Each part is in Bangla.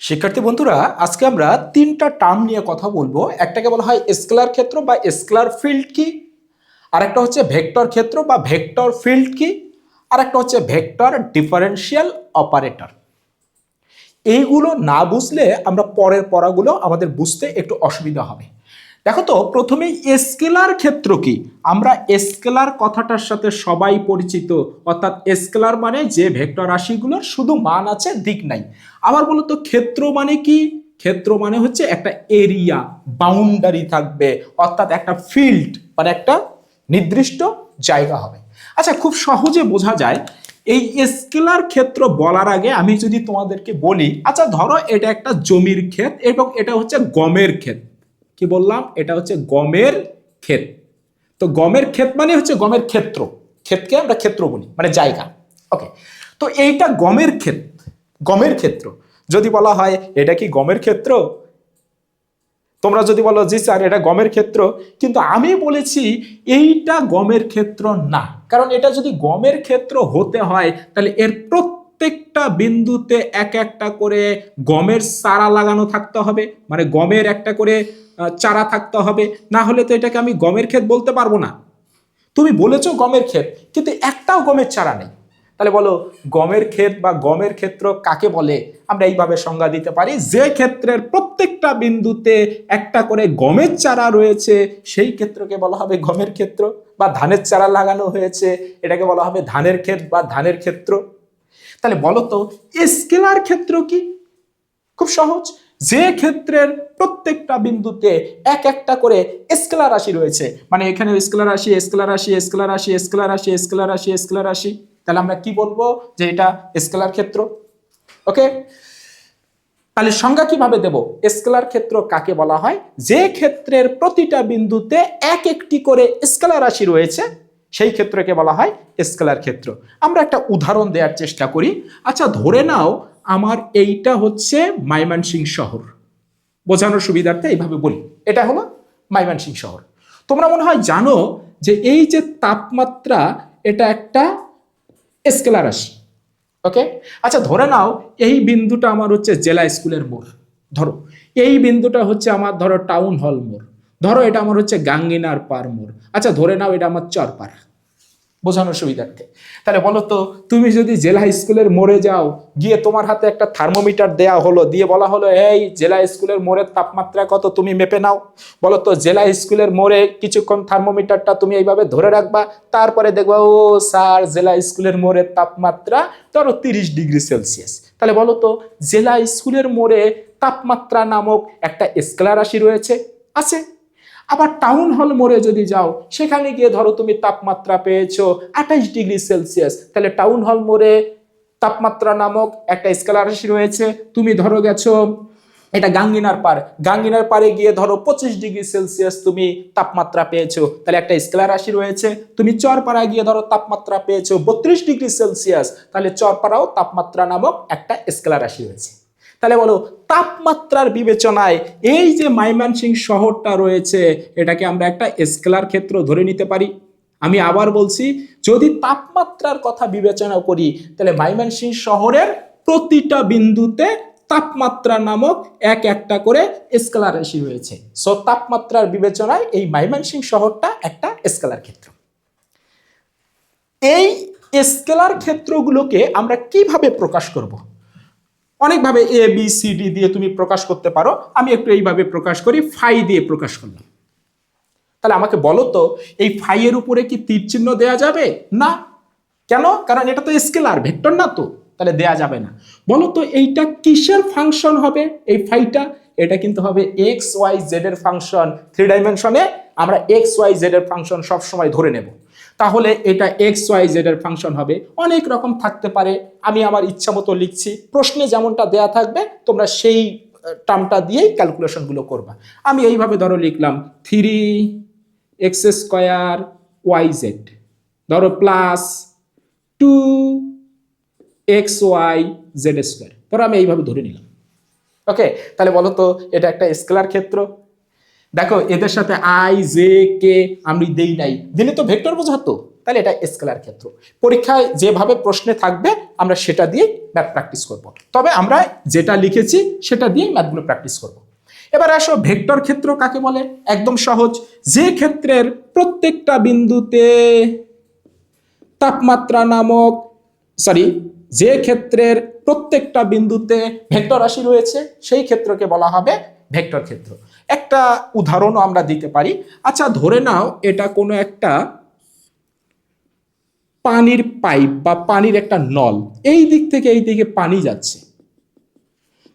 শিক্ষার্থী বন্ধুরা, আজকে আমরা তিনটা টার্ম নিয়ে কথা বলবো। একটাকে বলা হয় স্কেলার ক্ষেত্র বা স্কেলার ফিল্ড কি, আরেকটা হচ্ছে ভেক্টর ক্ষেত্র বা ভেক্টর ফিল্ড কি, আরেকটা হচ্ছে ভেক্টর ডিফারেন্সিয়াল অপারেটর। এইগুলো না বুঝলে আমরা পরের পড়াগুলো আমাদের বুঝতে একটু অসুবিধা হবে। দেখো তো, প্রথমেই স্কেলার ক্ষেত্র কি। আমরা স্কেলার কথাটার সাথে সবাই পরিচিত, অর্থাৎ স্কেলার মানে যে ভেক্টর রাশিগুলোর শুধু মান আছে, দিক নাই। আবার বলো তো, ক্ষেত্র মানে কি। ক্ষেত্র মানে হচ্ছে একটা এরিয়া, বাউন্ডারি থাকবে, অর্থাৎ একটা ফিল্ড মানে একটা নির্দিষ্ট জায়গা হবে। আচ্ছা, খুব সহজে বোঝা যায়। এই স্কেলার ক্ষেত্র বলার আগে আমি যদি তোমাদেরকে বলি, আচ্ছা ধরো এটা একটা জমির ক্ষেত এবং এটা হচ্ছে গমের ক্ষেত। কি বললাম? এটা হচ্ছে গমের ক্ষেত। তো গমের ক্ষেত মানে হচ্ছে গমের ক্ষেত্র। ক্ষেতকে আমরা ক্ষেত্র বলি, মানে জায়গা। ওকে, তো এইটা গমের ক্ষেত, গমের ক্ষেত্র। যদি বলা হয় এটা কি গমের ক্ষেত্র, তোমরা যদি বলো জি স্যার এটা গমের ক্ষেত্র, কিন্তু আমি বলেছি এইটা গমের ক্ষেত্র না। কারণ এটা যদি গমের ক্ষেত্র হতে হয় তাহলে এর প্রত্যেকটা বিন্দুতে এক একটা করে গমের চারা লাগানো থাকতে হবে, মানে গমের একটা করে চারা থাকতে হবে। না হলে তো এটাকে আমি গমের ক্ষেত বলতে পারবো না। তুমি বলেছো গমের ক্ষেত, কিন্তু একটাও গমের চারা নেই। তাহলে বলো গমের ক্ষেত বা গমের ক্ষেত্র কাকে বলে? আমরা এইভাবে সংজ্ঞা দিতে পারি, যে ক্ষেত্রের প্রত্যেকটা বিন্দুতে একটা করে গমের চারা রয়েছে সেই ক্ষেত্রকে বলা হবে গমের ক্ষেত্র। বা ধানের চারা লাগানো হয়েছে, এটাকে বলা হবে ধানের ক্ষেত বা ধানের ক্ষেত্র। তাহলে বলো তো স্কেলার ক্ষেত্র কি? খুব সহজ, যে ক্ষেত্রের প্রত্যেকটা বিন্দুতে এক একটা করে স্কেলার রাশি রয়েছে, মানে এখানে স্কেলার রাশি, স্কেলার রাশি, স্কেলার রাশি, স্কেলার রাশি, স্কেলার রাশি, স্কেলার রাশি, তাহলে আমরা কি বলবো? যে এটা স্কেলার ক্ষেত্র। ওকে, তাহলে সংজ্ঞা কিভাবে দেব? স্কেলার ক্ষেত্র কাকে বলা হয়? যে ক্ষেত্রের প্রতিটা বিন্দুতে এক একটি করে স্কেলার রাশি রয়েছে সেই ক্ষেত্রকে বলা হয় স্কেলার ক্ষেত্র। আমরা একটা উদাহরণ দেওয়ার চেষ্টা করি। আচ্ছা ধরে নাও আমার এইটা হচ্ছে ময়মনসিংহ শহর, বোঝানোর সুবিধার্থে এইভাবে বলি, এটা হলো ময়মনসিংহ শহর। তোমরা মনে হয় জানো যে এই যে তাপমাত্রা, এটা একটা স্কেলার রাশি। ওকে, আচ্ছা ধরে নাও এই বিন্দুটা আমার হচ্ছে জেলা স্কুলের মোড়, ধরো এই বিন্দুটা হচ্ছে আমার ধরো টাউন হল মোড়, ধরো এটা আমার হচ্ছে গাঙ্গিনার পার মোড়, আচ্ছা ধরে নাও এটা আমার চরপাড়া, বোঝানোর সুবিধার্থে। তাহলে বলো তো, তুমি যদি জেলা স্কুলের মোড়ে যাও, গিয়ে তোমার হাতে একটা থার্মোমিটার দেয়া হলো, দিয়ে বলা হলো এই জেলা স্কুলের মোড়ের তাপমাত্রা কত, তুমি মেপে নাও। বলো তো জেলা স্কুলের মোড়ে কিছুক্ষণ থার্মোমিটারটা তুমি এইভাবে ধরে রাখবা, তারপরে দেখবা ও স্যার জেলা স্কুলের মোড়ের তাপমাত্রা ধরো 30 ডিগ্রি সেলসিয়াস। তাহলে বলো তো জেলা স্কুলের মোড়ে তাপমাত্রা নামক একটা স্কেলার রাশি রয়েছে, আছে। আবার টাউন হল মোড়ে যদি যাও, সেখানে গিয়ে ধরো তুমি তাপমাত্রা পেয়েছো 28 ডিগ্রি সেলসিয়াস, তাহলে টাউন হল মোড়ে তাপমাত্রা নামক একটা স্কেলার রাশি রয়েছে। তুমি ধরো গেছো এটা গাঙ্গিনার পার, গাঙ্গিনার পারে গিয়ে ধরো 25 ডিগ্রি সেলসিয়াস তুমি তাপমাত্রা পেয়েছো, তাহলে একটা স্কেলার রাশি রয়েছে। তুমি চরপাড়ায় গিয়ে ধরো তাপমাত্রা পেয়েছো 32 ডিগ্রি সেলসিয়াস, তাহলে চরপাড়াও তাপমাত্রা নামক একটা স্কেলার রাশি রয়েছে। তাহলে বলো তাপমাত্রার বিবেচনায় এই যে ময়মনসিংহ শহরটা রয়েছে, এটাকে আমরা একটা স্কেলার ক্ষেত্র ধরে নিতে পারি। আমি আবার বলছি, যদি তাপমাত্রার কথা বিবেচনা করি তাহলে ময়মনসিংহ শহরের প্রতিটা বিন্দুতে তাপমাত্রা নামক এক একটা করে স্কেলার রাশি রয়েছে। সো তাপমাত্রার বিবেচনায় এই ময়মনসিংহ শহরটা একটা স্কেলার ক্ষেত্র। এই স্কেলার ক্ষেত্রগুলোকে আমরা কিভাবে প্রকাশ করব? অনেকভাবে এ বি সি ডি দিয়ে তুমি প্রকাশ করতে পারো, আমি একটু এইভাবে প্রকাশ করি, ফাই দিয়ে প্রকাশ করলাম। তাহলে আমাকে বলো তো এই ফাই এর উপরে কি তীর চিহ্ন দেয়া যাবে? না। কেন? কারণ এটা তো স্কেলার, ভেক্টর না তো, তাহলে দেয়া যাবে না। বলো তো এইটা কিসের ফাংশন হবে? এই ফাইটা, এটা কিন্তু হবে এক্স ওয়াই জেড এর ফাংশন। 3 ডাইমেনশনে আমরা এক্স ওয়াই জেড এর ফাংশন সবসময় ধরে নেব। তাহলে এটা এক্স ওয়াই জেড এর ফাংশন হবে। অনেক রকম থাকতে পারে, আমি আমার ইচ্ছা মতো লিখছি, প্রশ্নে যেমনটা দেয়া থাকবে তোমরা সেই টার্মটা দিয়েই ক্যালকুলেশনগুলো করবা। আমি এইভাবে ধরো লিখলাম 3x² yz, ধরো প্লাস 2xyz², ধরো আমি এইভাবে ধরে নিলাম। ওকে, তাহলে বলো তো এটা একটা স্কেলার ক্ষেত্র। দেখো এদের সাথে আই জে কে আমি দেই নাই, দিলে তো ভেক্টর বোঝাতো, তাহলে এটা স্কেলার ক্ষেত্র। পরীক্ষায় যেভাবে প্রশ্নে থাকবে আমরা সেটা দিয়েই ম্যাথ প্র্যাকটিস করব। তবে আমরা যেটা লিখেছি সেটা দিয়েই ম্যাথগুলো প্র্যাকটিস করব। এবার আসো ভেক্টর ক্ষেত্র কাকে বলে। একদম সহজ, যে ক্ষেত্রের প্রত্যেকটা বিন্দুতে তাপমাত্রা নামক যে ক্ষেত্রের প্রত্যেকটা বিন্দুতে ভেক্টর রাশি রয়েছে সেই ক্ষেত্রকে বলা হবে ভেক্টর ক্ষেত্র। একটা উদাহরণও আমরা দিতে পারি। আচ্ছা ধরে নাও এটা কোনো একটা পানির পাইপ বা পানির একটা নল, এই দিক থেকে এই দিকে পানি যাচ্ছে।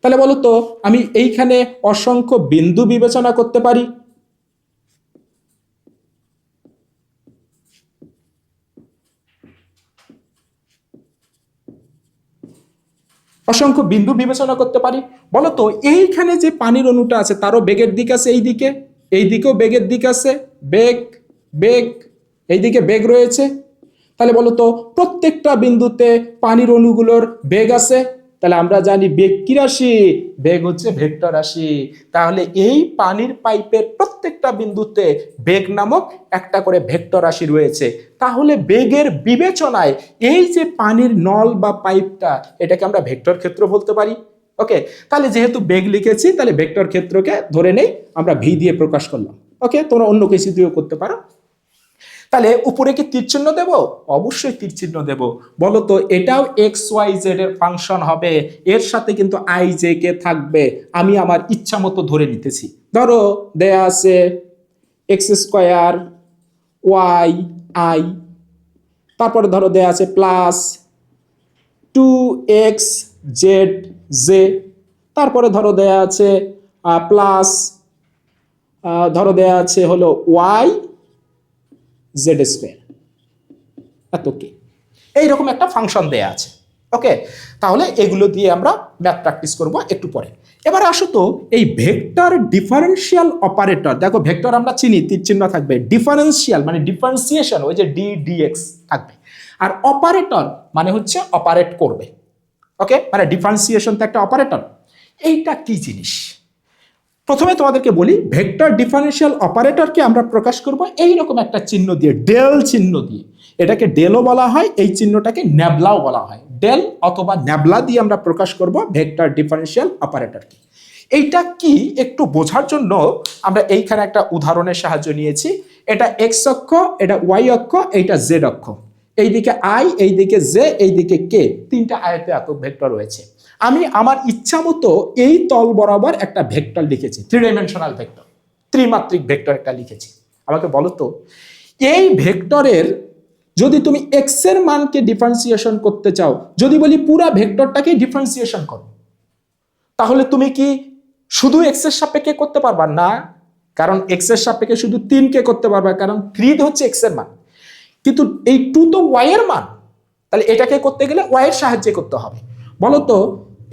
তাহলে বলো তো আমি এইখানে অসংখ্য বিন্দু বিবেচনা করতে পারি। অসংখ্য বিন্দু বিবেচনা করতে পারি। বলতো এইখানে যে পানির অণুটা আছে তারও বেগের দিক আছে, এই দিকেও বেগের দিক আছে, বেগ বেগ, এইদিকে বেগ রয়েছে। তাহলে বলতো প্রত্যেকটা বিন্দুতে পানির অণুগুলোর বেগ আছে। তাহলে আমরা জানি বেগ কি রাশি? বেগ হচ্ছে ভেক্টর রাশি। তাহলে এই পানির পাইপের প্রত্যেকটা বিন্দুতে বেগ নামক একটা করে ভেক্টর রাশি রয়েছে। তাহলে বেগের বিবেচনায় এই যে পানির নল বা পাইপটা, এটাকে আমরা ভেক্টর ক্ষেত্র বলতে পারি। ওকে, তাহলে যেহেতু বেগ লিখেছি তাহলে ভেক্টর ক্ষেত্রকে ধরে নেই আমরা ভি দিয়ে প্রকাশ করলাম। ওকে, তোমরা অন্য কিছু দিয়েও করতে পারো। তাহলে উপরে কি তীর চিহ্ন দেব? অবশ্যই তীর চিহ্ন দেব। বলতো এটাও এক্স ওয়াই জেড এর ফাংশন হবে, এর সাথে কিন্তু আই জে কে থাকবে। আমি আমার ইচ্ছা মতো ধরে নিতেছি। ধরো দেয়া আছে এক্স স্কোয়ার ওয়াই আই, তারপরে ধরো দেয়া আছে প্লাস 2x জেড জে, তারপরে ধরো দেয়া আছে প্লাস ধরো দেয়া আছে হলো ওয়াই জেড স্কোয়ার, এত কি এইরকম একটা ফাংশন দেয়া আছে। ওকে, তাহলে এগুলো দিয়ে আমরা ম্যাথ প্র্যাকটিস করব একটু পরে। এবার আসো তো এই ভেক্টর ডিফারেন্সিয়াল অপারেটর। দেখো ভেক্টর আমরা চিনি তীর চিহ্ন থাকবে, ডিফারেন্সিয়াল মানে ডিফারেন্সিয়েশন ওই যে ডি ডিএক্স থাকবে, আর অপারেটর মানে হচ্ছে অপারেট করবে। ওকে, মানে ডিফারেন্সিয়েশন তো একটা অপারেটর। এইটা কি জিনিস প্রথমে তোমাদেরকে বলি। ভেক্টর ডিফারেন্সিয়াল অপারেটরকে আমরা প্রকাশ করব এইরকম একটা চিহ্ন দিয়ে, ডেল চিহ্ন দিয়ে। এটাকে ডেলও বলা হয়, এই চিহ্নটাকে ন্যাবলাও বলা হয়। ডেল অথবা ন্যাবলা দিয়ে আমরা প্রকাশ করব ভেক্টর ডিফারেন্সিয়াল অপারেটরকে। এইটা কি একটু বোঝার জন্য আমরা এইখানে একটা উদাহরণের সাহায্য নিয়েছি। এটা এক্স অক্ষ, এটা ওয়াই অক্ষ, এইটা জেড অক্ষ। এইদিকে আই, এইদিকে জে, এইদিকে কে, তিনটা আয়তীয় একক ভেক্টর রয়েছে। আমি আমার ইচ্ছা মতো এই তল বরাবর একটা ভেক্টর লিখেছি, থ্রি ডাইমেনশনাল ভেক্টর, ত্রিমাত্রিক ভেক্টর একটা লিখেছি। আমাকে বলো তো এই ভেক্টরের যদি তুমি এক্স এর মানকে ডিফারেন্সিয়েশন করতে চাও, যদি বলি পুরো ভেক্টরটাকে ডিফারেন্সিয়েশন করো, তাহলে তুমি কি শুধু এক্স এর সাপেক্ষে করতে পারবা না? কারণ এক্স এর সাপেক্ষে শুধু 3 কে করতে পারবা, কারণ 3 হচ্ছে এক্স এর মান, কিন্তু এই 2 তো ওয়াই এর মান। তাহলে এটাকে করতে গেলে ওয়াই এর সাহায্যে করতে হবে। বলো তো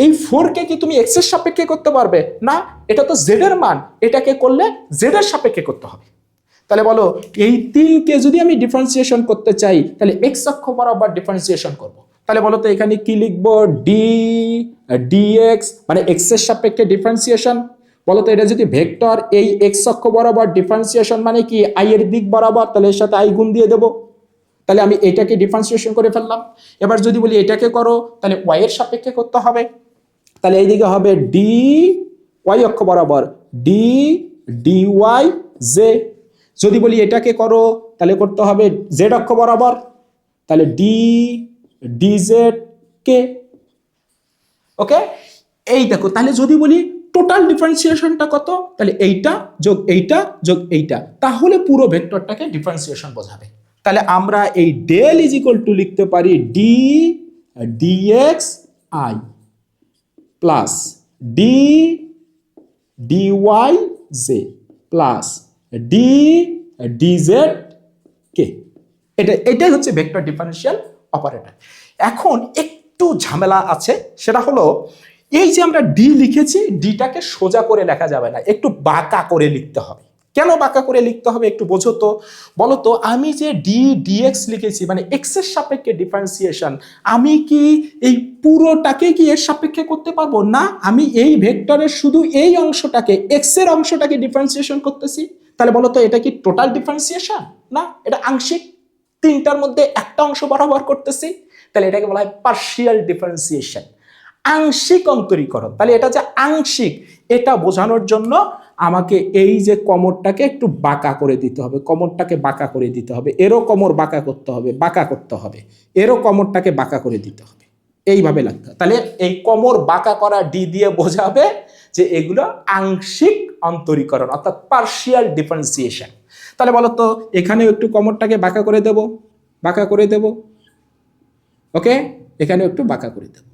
এই 4 কে কি তুমি এক্স এর সাপেক্ষে করতে পারবে? না, এটা তো জেড এর মান, এটাকে করলে জেড এর সাপেক্ষে করতে হবে। তাহলে বলো এই 3 কে যদি আমি ডিফারেন্সিয়েশন করতে চাই তাহলে এক্স অক্ষ বরাবর ডিফারেন্সিয়েশন করব। তাহলে বলো তো এখানে কি লিখবো? ডি ডিএক্স মানে এক্স এর সাপেক্ষে ডিফারেন্সিয়েশন। বলো তো এটা যদি ভেক্টর, এই এক্স অক্ষ বরাবর ডিফারেন্সিয়েশন মানে কি আই এর দিক বরাবর, তাহলে এর সাথে আই গুণ দিয়ে দেবো। তাহলে আমি এটাকে ডিফারেন্সিয়েশন করে ফেললাম। এবার যদি বলি এটাকে করো তাহলে ওয়াই এর সাপেক্ষে করতে হবে। তাহলে এইদিকে হবে ডি ওয়াই অক্ষ বরাবর ডি ডি ওয়াই জে। যদি বলি এটাকে করো তাহলে করতে হবে জেড অক্ষ বরাবর, তাহলে ডি ডি জেড কে। ওকে, এই দেখো তাহলে যদি বলি টোটাল ডিফারেন্সিয়েশনটা কত, তাহলে এইটা যোগ এইটা যোগ এইটা, তাহলে পুরো ভেক্টরটাকে ডিফারেন্সিয়েশন বোঝাবে। তাহলে আমরা এই ডেল ইজ ইকুয়াল টু লিখতে পারি D D X I plus D D Y J plus D D Z K. এটাই হচ্ছে ভেক্টর ডিফারেন্সিয়াল অপারেটর। এখন একটু ঝামেলা আছে, সেটা হলো এই যে আমরা ডি লিখেছি, ডিটাকে সোজা করে লেখা যাবে না, একটু বাঁকা করে লিখতে হবে। কেন বাঁকা করে লিখতে হবে একটু বোঝো তো। বলো তো আমি যে ডি ডিএক্স লিখেছি মানে এক্স এর সাপেক্ষে ডিফারেন্সিয়েশন, আমি কি এই পুরোটাকে কি এর সাপেক্ষে করতে পারবো? না, আমি এই ভেক্টরের শুধু এই অংশটাকে, এক্স এর অংশটাকে ডিফারেন্সিয়েশন করতেছি। তাহলে বলো তো এটা কি টোটাল ডিফারেন্সিয়েশন? না, এটা আংশিক। তিনটার মধ্যে একটা অংশ বরাবর করতেছি, তাহলে এটাকে বলা হয় পার্শিয়াল ডিফারেন্সিয়েশন, আংশিক অন্তরীকরণ। তাহলে এটা যে আংশিক, এটা বোঝানোর জন্য আমাকে এই যে কোমরটাকে একটু বাঁকা করে দিতে হবে, কোমরটাকে বাঁকা করে দিতে হবে, এরও কোমর বাঁকা করতে হবে, বাঁকা করতে হবে, এরও কোমরটাকে বাঁকা করে দিতে হবে, এইভাবে লাগতে হবে। তাহলে এই কোমর বাঁকা করা ডি দিয়ে বোঝাবে যে এগুলো আংশিক অন্তরীকরণ, অর্থাৎ পার্শিয়াল ডিফারেন্সিয়েশন। তাহলে বলো তো এখানেও একটু কোমরটাকে বাঁকা করে দেব, বাঁকা করে দেব, ওকে, এখানেও একটু বাঁকা করে দেব,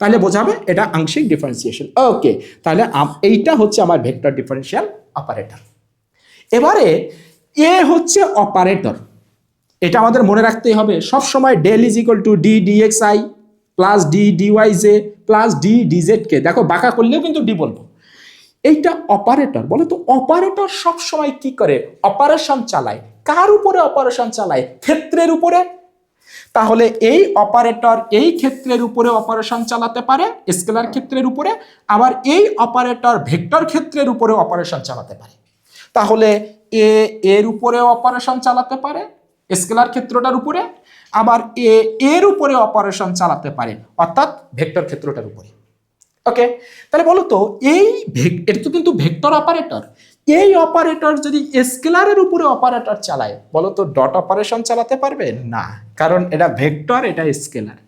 তাহলে বোঝাবে এটা আংশিক ডিফারেন্সিয়েশন। ওকে, তাহলে এইটা হচ্ছে আমার ভেক্টর ডিফারেন্সিয়াল অপারেটর। এবারে এ হচ্ছে অপারেটর, এটা আমাদের মনে রাখতেই হবে সব সময়। Del is equal to D D X I plus D D Y J plus D D Z K, দেখো বাঁকা করলেও কিন্তু ডি বলবো। এইটা অপারেটর। বলে তো অপারেটর সব সময় কি করে? অপারেশন চালায়। কার উপরে অপারেশন চালায়? ক্ষেত্রের উপরে। তাহলে এই অপারেটর এই ক্ষেত্রের উপরে অপারেশন চালাতে পারে, স্কেলার ক্ষেত্রের উপরে, আবার এই অপারেটর ভেক্টর ক্ষেত্রের উপরে অপারেশন চালাতে পারে। তাহলে এ এর উপরে অপারেশন চালাতে পারে স্কেলার ক্ষেত্রটার উপরে, আবার এ এর উপরে অপারেশন চালাতে পারে অর্থাৎ ভেক্টর ক্ষেত্রটার উপরে। ওকে, তাহলে বলো তো এটা তো কিন্তু ভেক্টর অপারেটর। এই অপারেটর যদি স্কেলারের উপরে অপারেটর চালায়, বলো তো ডট অপারেশন চালাতে পারবে না, কারণ এটা ভেক্টর, এটা স্কেলার।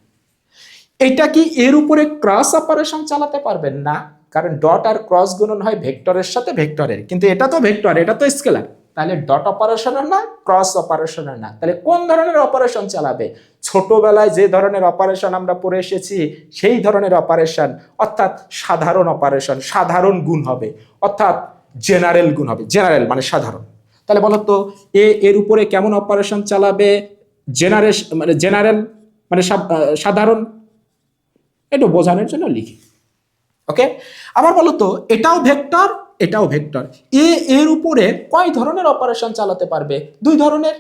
এটা কি এর উপরে ক্রস অপারেশন চালাতে পারবেন না, কারণ ডট আর ক্রস গুণন হয় ভেক্টরের সাথে ভেক্টরের, কিন্তু এটা তো ভেক্টর, এটা তো স্কেলার। তাহলে ডট অপারেশনের না, ক্রস অপারেশনের না, তাহলে কোন ধরনের অপারেশন চালাবে? ছোটবেলায় যে ধরনের অপারেশন আমরা পড়ে এসেছি সেই ধরনের অপারেশন, অর্থাৎ সাধারণ অপারেশন, সাধারণ গুণ হবে, অর্থাৎ জেনারেল গুণ হবে। জেনারেল মানে সাধারণ। তাহলে বলো তো এর উপরে কেমন অপারেশন চালাবে? জেনারেল মানে সাধারণ। একটু বোঝানোর জন্য লিখি। ওকে, আবার বলো তো এটাও ভেক্টর, এটাও ভেক্টর। এর উপরে কয় ধরনের অপারেশন চালাতে পারবে? দুই ধরনের,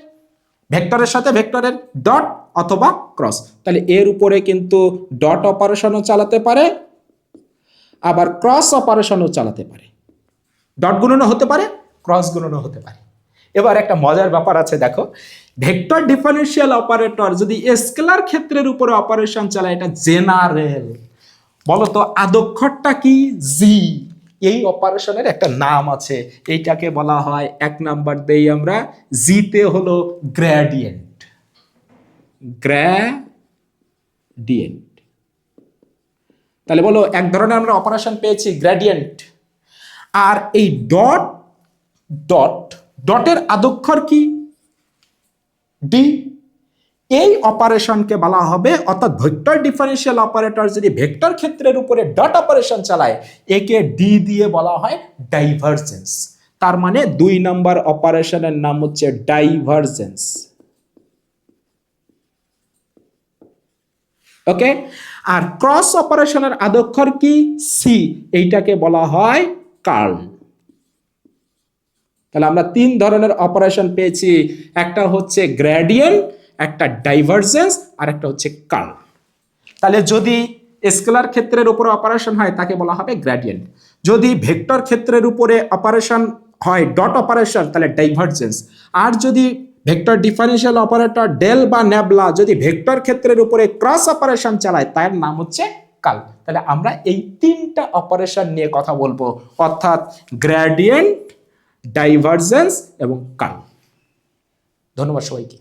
ভেক্টরের সাথে ভেক্টরের, ডট অথবা ক্রস। তাহলে এর উপরে কিন্তু ডট অপারেশনও চালাতে পারে, আবার ক্রস অপারেশনও চালাতে পারে। ডট গুণনও হতে পারে, ক্রস গুণনও হতে পারে। এবার একটা মজার ব্যাপার আছে, দেখো ভেক্টর ডিফারেন্সিয়াল অপারেটর যদি স্কেলার ক্ষেত্রের উপরে অপারেশন চালায়, এটা জেনারেল। বলতো আদক্ষরটা কি? জি। এই অপারেশনের একটা নাম আছে, এইটাকে বলা হয়, এক নাম্বার দেই আমরা, জিতে হলো গ্রেডিয়েন্ট। গ্রেডিয়েন্ট। তাহলে বলো এক ধরনের আমরা অপারেশন পেয়েছি গ্রেডিয়েন্ট। আর এই ডটের আদক্ষর কি? ডি। এই অপারেশনকে বলা হবে, অর্থাৎ ভেক্টর ডিফারেন্সিয়াল অপারেটর যদি ভেক্টর ক্ষেত্রের উপরে ডট অপারেশন চালায়, একে ডি দিয়ে বলা হয় ডাইভারজেন্স। তার মানে দুই নাম্বার অপারেশনের নাম হচ্ছে ডাইভারজেন্স। ওকে, আর ক্রস অপারেশনের আদক্ষর কি? সি। এইটাকে বলা হয় কার্ল। তাহলে আমরা তিন ধরনের অপারেশন পেয়েছি, একটা হচ্ছে গ্রেডিয়েন্ট, একটা ডাইভারজেন্স, আর একটা হচ্ছে কার্ল। তাহলে যদি স্কেলার ক্ষেত্রের উপরে অপারেশন হয় তাকে বলা হবে গ্রেডিয়েন্ট, যদি ভেক্টর ক্ষেত্রের উপরে অপারেশন হয় ডট অপারেশন তাহলে ডাইভারজেন্স, আর যদি ভেক্টর ডিফারেন্সিয়াল অপারেটর ডেল বা নেবলা যদি ভেক্টর ক্ষেত্রের উপরে ক্রস অপারেশন চালায় তার নাম হচ্ছে কার্ল। তাহলে আমরা এই তিনটা অপারেশন নিয়ে কথা বলবো, অর্থাৎ গ্রেডিয়েন্ট, ডাইভারজেন্স এবং কার্ল। ধন্যবাদ সবাইকে।